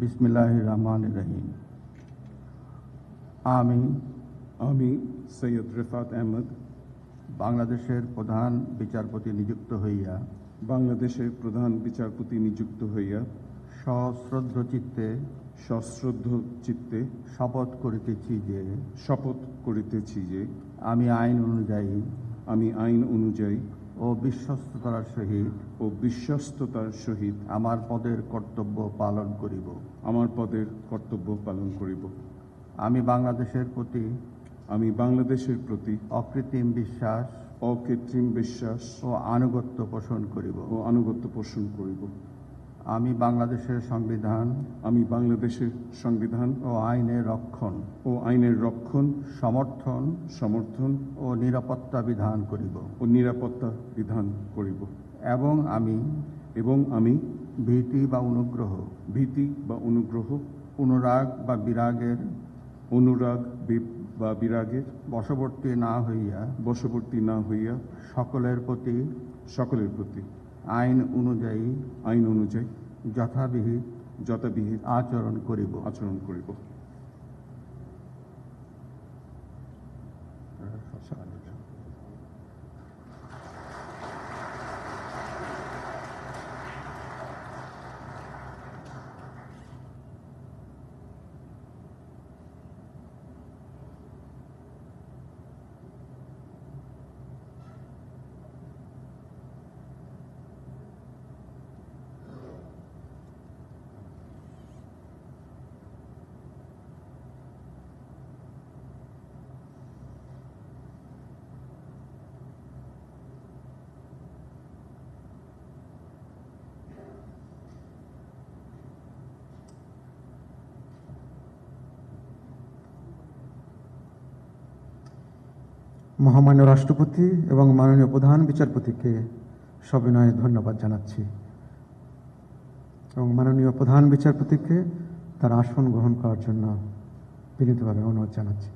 বিসমিল্লাহির রহমানির রহিম। আমি সৈয়দ রেফাত আহমদ বাংলাদেশের প্রধান বিচারপতি নিযুক্ত হইয়া নিযুক্ত হইয়া সশ্রদ্ধ চিত্তে শপথ করিতেছি যে আমি আইন অনুযায়ী ও বিশ্বস্ততার সহিত আমার পদের কর্তব্য পালন করিব। আমি বাংলাদেশের প্রতি অকৃত্রিম বিশ্বাস ও আনুগত্য পোষণ করিব। আমি বাংলাদেশের সংবিধান ও আইনের রক্ষণ, সমর্থন ও নিরাপত্তা বিধান করিব। এবং আমি ভীতি বা অনুগ্রহ, অনুরাগ বা বিরাগের বশবর্তী না হইয়া সকলের প্রতি আইন অনুযায়ী যথাবিহিত আচরণ করিব। মহামান্য রাষ্ট্রপতি এবং মাননীয় প্রধান বিচারপতিকে সবিনয়ে ধন্যবাদ জানাচ্ছি এবং মাননীয় প্রধান বিচারপতিকে তার আসন গ্রহণ করার জন্য বিনীতভাবে অনুরোধ জানাচ্ছি।